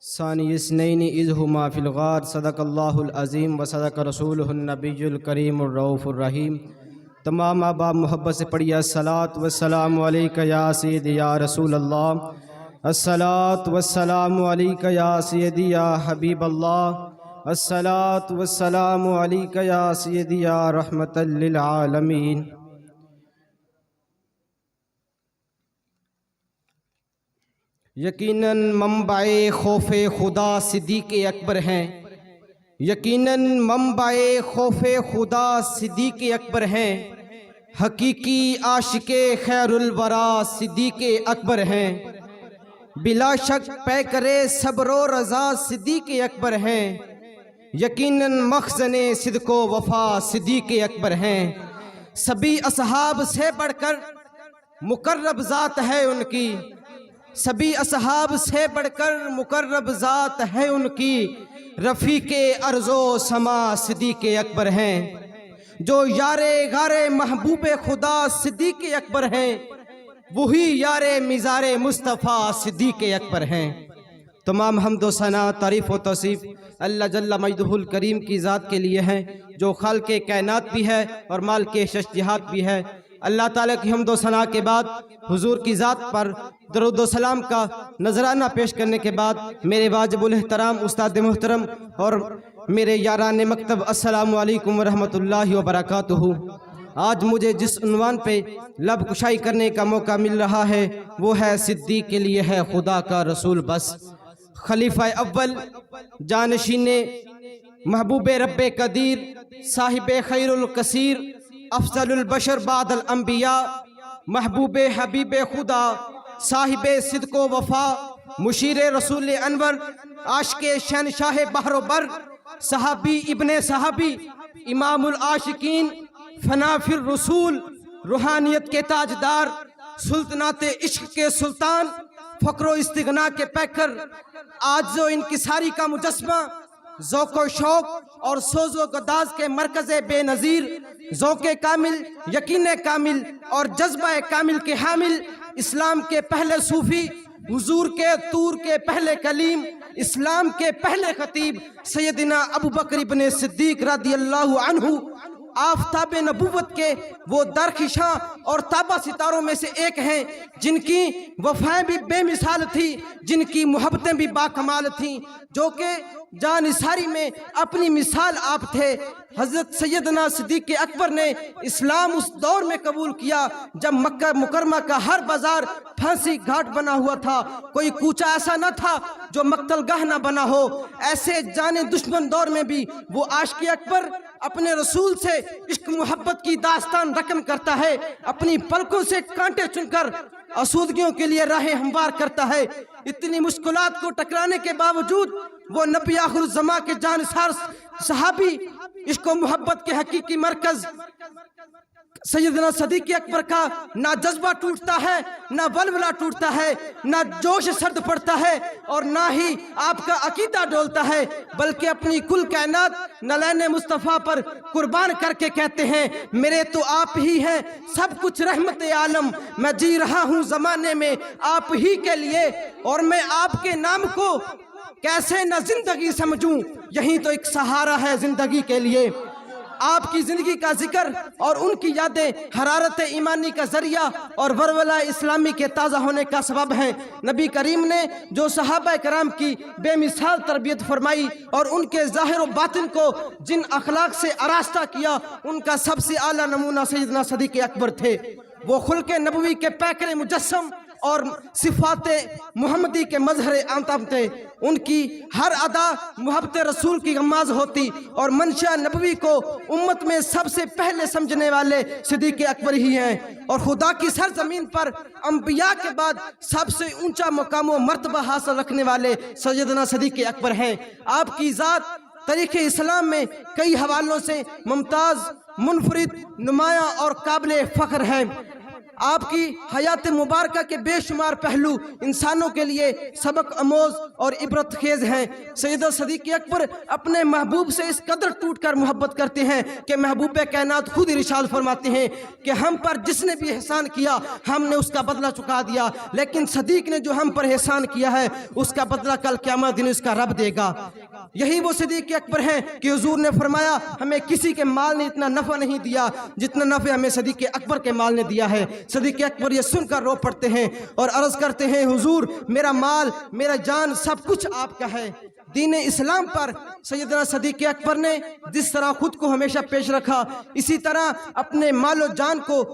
ثانی اثنین اذ ہما فی الغار صدق اللہ العظیم و صدق رسولہ النبی الکریم الرؤوف الرحیم۔ تمام احباب محبت سے پڑھیے الصلاۃ والسلام علیک یا سیدی یا رسول اللہ، الصلاۃ والسلام علیک یا سیدی یا حبیب اللہ، الصلاۃ والسلام علیک یا سیدی یا رحمت للعالمین۔ یقیناً منبع خوف خدا صدیق اکبر ہیں، یقیناً منبع خوف خدا صدیق اکبر ہیں، حقیقی عاشق خیر الورا صدیق اکبر ہیں، بلا شک پیکر صبر و رضا صدیق اکبر ہیں، یقیناً مخزن صدق و وفا صدیق اکبر ہیں۔ سبھی اصحاب سے بڑھ کر مقرب ذات ہے ان کی، سبھی اصحاب سے بڑھ کر مقرب ذات ہے ان کی، رفیق ارض و سما صدیق اکبر ہیں، جو یار غار محبوب خدا صدیق اکبر ہیں، وہی یار مزار مصطفیٰ صدیق اکبر ہیں۔ تمام حمد و ثنا تعریف و توصیف اللہ جل مجدہ الکریم کی ذات کے لیے ہیں، جو خالق کائنات بھی ہے اور مالک شجاعت بھی ہے۔ اللہ تعالیٰ کی حمد و ثنا کے بعد حضور کی ذات پر درود و سلام کا نذرانہ پیش کرنے کے بعد میرے واجب الاحترام استاد محترم اور میرے یاران مکتب السلام علیکم ورحمۃ اللہ وبرکاتہ۔ آج مجھے جس عنوان پہ لب کشائی کرنے کا موقع مل رہا ہے وہ ہے صدیق کے لیے ہے خدا کا رسول بس، خلیفہ اول، جانشین محبوب رب قدیر، صاحب خیر الکثیر، افضل البشر بعد الانبیاء، محبوب حبیب خدا، صاحب صدق و وفا، مشیر رسول انور، عاشق شہنشاہ بحر و بر، صحابی ابن صحابی، امام العاشقین، فنا فی الرسول، روحانیت کے تاجدار، سلطنات عشق کے سلطان، فقر و استغنا کے پیکر، عاجز و انکساری کا مجسمہ، ذوق و شوق اور سوز و گداز کے مرکز بے نظیر، ذوق کامل، یقین کامل اور جذبہ کامل کے حامل، اسلام کے پہلے صوفی، حضور کے طور کے پہلے کلیم، اسلام کے پہلے خطیب سیدنا ابوبکر ابن صدیق رضی اللہ عنہ، آفتاب نبوت کے وہ درخشاں اور تابہ ستاروں میں سے ایک ہیں، جن کی وفائیں بھی بے مثال تھی، جن کی محبتیں بھی باکمال تھیں، جو کہ جان نثاری میں اپنی مثال آپ تھے۔ حضرت سیدنا صدیق اکبر نے اسلام اس دور میں قبول کیا جب مکہ مکرمہ کا ہر بازار پھانسی گھاٹ بنا ہوا تھا، کوئی کوچہ ایسا نہ تھا جو مقتل گاہ نہ بنا ہو۔ ایسے جان دشمن دور میں بھی وہ عاشق اکبر اپنے رسول سے عشق محبت کی داستان رقم کرتا ہے، اپنی پلکوں سے کانٹے چن کر آسودگیوں کے لیے راہیں ہموار کرتا ہے۔ اتنی مشکلات کو ٹکرانے کے باوجود وہ نبی آخر الزماں کے جانثار صحابی، عشق و محبت کے حقیقی مرکز سیدنا صدیق اکبر کا نہ جذبہ ٹوٹتا ہے، نہ ولولہ ٹوٹتا ہے، نہ جوش سرد پڑتا ہے اور نہ ہی آپ کا عقیدہ ڈولتا ہے، بلکہ اپنی کل کائنات نلین مصطفیٰ پر قربان کر کے کہتے ہیں، میرے تو آپ ہی ہیں سب کچھ رحمت عالم، میں جی رہا ہوں زمانے میں آپ ہی کے لیے، اور میں آپ کے نام کو کیسے نہ زندگی سمجھوں، یہی تو ایک سہارا ہے زندگی کے لیے۔ آپ کی زندگی کا ذکر اور ان کی یادیں حرارت ایمانی کا ذریعہ اور ورولہ اسلامی کے تازہ ہونے کا سبب ہیں۔ نبی کریم نے جو صحابہ کرام کی بے مثال تربیت فرمائی اور ان کے ظاہر و باطن کو جن اخلاق سے آراستہ کیا، ان کا سب سے اعلیٰ نمونہ سیدنا صدیق اکبر تھے۔ وہ خلق نبوی کے پیکر مجسم اور صفات محمدی کے مظہر عام تھے، ان کی ہر ادا محبت رسول کی غماز ہوتی اور منشا نبوی کو امت میں سب سے پہلے سمجھنے والے صدیق اکبر ہی ہیں، اور خدا کی سرزمین پر انبیاء کے بعد سب سے اونچا مقام و مرتبہ حاصل رکھنے والے سیدنا صدیق اکبر ہیں۔ آپ کی ذات تاریخ اسلام میں کئی حوالوں سے ممتاز، منفرد، نمایاں اور قابل فخر ہے۔ آپ کی حیات مبارکہ کے بے شمار پہلو انسانوں کے لیے سبق آموز اور عبرت خیز ہیں۔ سیدنا صدیق اکبر اپنے محبوب سے اس قدر ٹوٹ کر محبت کرتے ہیں کہ محبوب کائنات خود ارشاد فرماتے ہیں کہ ہم پر جس نے بھی احسان کیا ہم نے اس کا بدلہ چکا دیا، لیکن صدیق نے جو ہم پر احسان کیا ہے اس کا بدلہ کل قیامت دن اس کا رب دے گا۔ یہی وہ صدیق اکبر ہیں کہ حضور نے فرمایا ہمیں کسی کے مال نے اتنا نفع نہیں دیا جتنا نفع ہمیں صدیق اکبر کے مال نے دیا ہے۔ صدیق اکبر یہ سن کر رو پڑتے ہیں اور عرض کرتے ہیں حضور میرا مال میرا جان سب کچھ آپ کا ہے۔ دین اسلام پر سیدنا صدیق اکبر نے جس طرح خود کو ہمیشہ پیش رکھا، اسی طرح اپنے مال و جان کو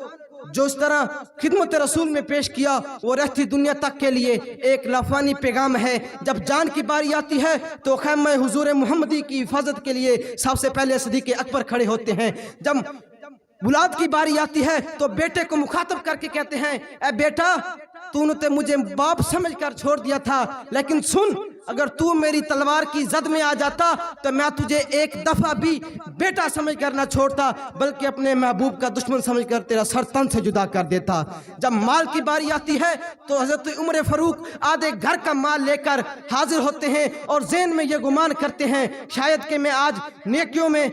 جو اس طرح خدمت رسول میں پیش کیا، وہ رہتی دنیا تک کے لیے ایک لافانی پیغام ہے۔ جب جان کی باری آتی ہے تو خیمہ حضور محمدی کی حفاظت کے لیے سب سے پہلے صدیق اکبر کھڑے ہوتے ہیں۔ جب اولاد کی باری آتی ہے تو بیٹے کو مخاطب کر کے کہتے ہیں اے بیٹا تو نے مجھے باپ سمجھ کر چھوڑ دیا تھا، لیکن سن اگر تو میری تلوار کی زد میں آ جاتا تو میں تجھے ایک دفعہ بھی بیٹا سمجھ کر نہ چھوڑتا بلکہ اپنے محبوب کا دشمن سمجھ کر تیرا سر تن سے جدا کر دیتا۔ جب مال کی باری آتی ہے تو حضرت عمر فاروق آدھے گھر کا مال لے کر حاضر ہوتے ہیں اور ذہن میں یہ گمان کرتے ہیں شاید کہ میں آج نیکیوں میں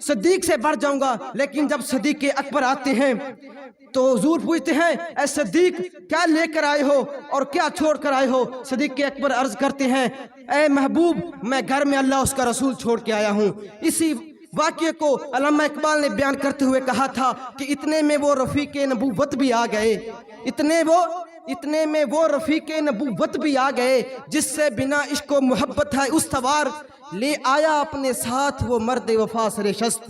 صدیق سے بڑھ جاؤں گا، لیکن جب صدیق اکبر آتے ہیں تو حضور پوچھتے ہیں اے صدیق کیا لے کر آئے ہو اور کیا چھوڑ کر آئے ہو؟ صدیق اکبر عرض کرتے ہیں اے محبوب میں گھر میں اللہ اس کا رسول چھوڑ کے آیا ہوں۔ اسی واقعے کو علامہ اقبال نے بیان کرتے ہوئے کہا تھا کہ اتنے میں وہ رفیق نبوت بھی آ گئے، اتنے میں وہ رفیق نبوت بھی آ گئے جس سے بنا عشق و محبت ہے استوار، لے آیا اپنے ساتھ وہ مرد وفا سر شست،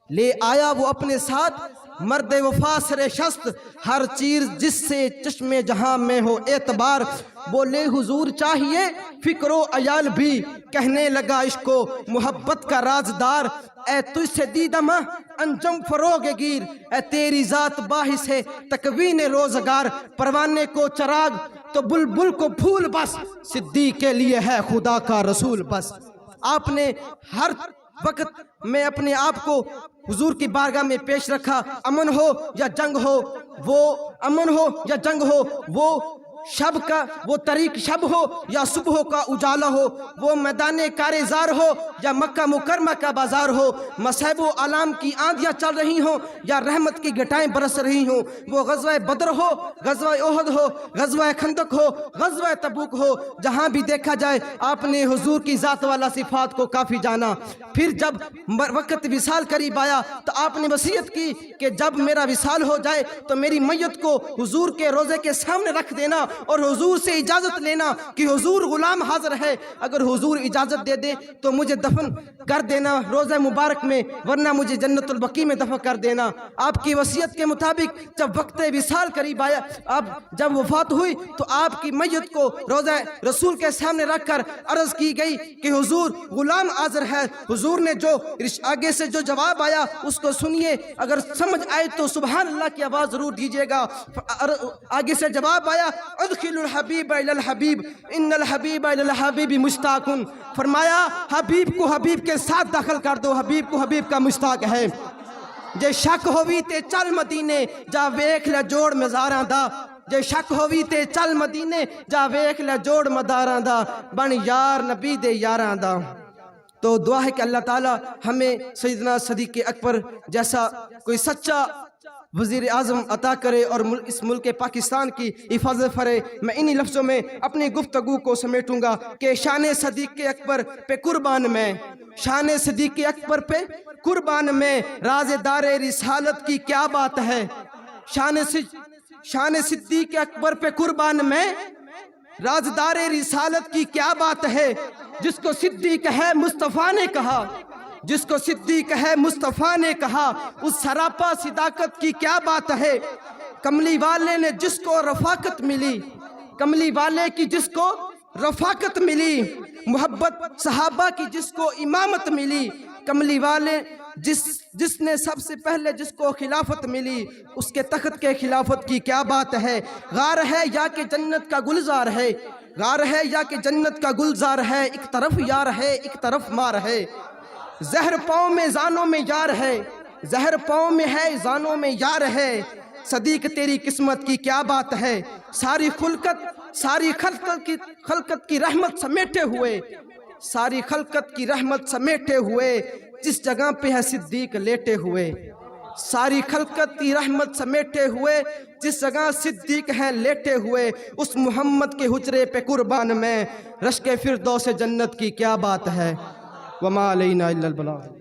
لے آیا وہ اپنے ساتھ مرد وفا سر شست، ہر چیز جس سے چشم جہاں میں ہو اعتبار، بولے حضور چاہیے فکر و عیال بھی، کہنے لگا عشق و محبت کا رازدار، اے تجھ سے دیدم انجم فروغ گیر، اے تیری ذات باعث ہے تکوین روزگار، پروانے کو چراغ تو بلبل کو پھول بس، صدیق کے لیے ہے خدا کا رسول بس۔ آپ نے ہر وقت میں اپنے آپ کو حضور کی بارگاہ میں پیش رکھا، امن ہو یا جنگ ہو، وہ شب کا وہ طریق شب ہو یا صبح کا اجالا ہو، وہ میدان کارزار ہو یا مکہ مکرمہ کا بازار ہو، مصائب و آلام کی آندیاں چل رہی ہوں یا رحمت کی گھٹائیں برس رہی ہوں، وہ غزوہ بدر ہو، غزوہ احد ہو، غزوہ خندق ہو، غزوہ تبوک ہو، جہاں بھی دیکھا جائے آپ نے حضور کی ذات والا صفات کو کافی جانا۔ پھر جب وقت وصال قریب آیا تو آپ نے وصیت کی کہ جب میرا وصال ہو جائے تو میری میت کو حضور کے روضے کے سامنے رکھ دینا اور حضور سے اجازت لینا کہ حضور غلام حاضر ہے، اگر حضور اجازت دے دے تو مجھے دفن کر دینا روضہ مبارک میں، ورنہ مجھے جنت البقیع میں دفن کر دینا۔ آپ کی وصیت کے مطابق جب وقت وصال قریب آیا، جب وفات ہوئی تو آپ کی میت کو روضہ رسول کے سامنے رکھ کر عرض کی گئی کہ حضور غلام حاضر ہے۔ حضور نے جو آگے سے جو جواب آیا اس کو سنیے، اگر سمجھ آئے تو سبحان اللہ کی آواز ضرور دیجیے گا۔ آگے سے جواب آیا ادخل الحبیب الی الحبیب ان الحبیب الی الحبیب مشتاق، فرمایا حبیب کو حبیب کے ساتھ داخل کر دو، حبیب کو حبیب کا مشتاق ہے۔ جے شک ہووی تے چل مدینے جا ویکھ لے جوڑ مزاراں دا، جے شک ہووی تے چل مدینے جا ویکھ لے جوڑ مداراں دا، بن یار نبی دے یاراں دا۔ تو دعا ہے کہ اللہ تعالی ہمیں سیدنا صدیق اکبر جیسا کوئی سچا وزیر اعظم عطا کرے اور اس ملک پاکستان کی حفاظت فرے۔ میں انہی لفظوں میں اپنی گفتگو کو سمیٹوں گا کہ شان صدیق اکبر پہ قربان میں، شان صدیق اکبر پہ قربان میں، رازدار رسالت کی کیا بات ہے، شان صدیق اکبر پہ قربان میں، رازدار رسالت کی کیا بات ہے، جس کو صدیق ہے مصطفیٰ نے کہا، جس کو صدیق ہے مصطفیٰ نے کہا، اس سراپا صداقت کی کیا بات ہے، کملی والے نے جس کو رفاقت ملی، کملی والے کی جس کو رفاقت ملی، محبت صحابہ کی جس کو امامت ملی، کملی والے جس نے سب سے پہلے جس کو خلافت ملی، اس کے تخت کے خلافت کی کیا بات ہے، غار ہے یا کہ جنت کا گلزار ہے، غار ہے یا کہ جنت کا گلزار ہے، ایک طرف یار ہے ایک طرف مار ہے، زہر پاؤں میں زانوں میں یار ہے، زہر پاؤں میں ہے زانوں میں یار ہے، صدیق تیری قسمت کی کیا بات ہے، ساری خلقت کی رحمت سمیٹے ہوئے، ساری خلقت کی رحمت سمیٹے ہوئے جس جگہ پہ ہے صدیق لیٹے ہوئے، ساری خلقت کی رحمت سمیٹے ہوئے جس جگہ صدیق ہیں لیٹے ہوئے، اس محمد کے حجرے پہ قربان میں رشک فردوس جنت کی کیا بات ہے۔ وما علینا الا البلاغ۔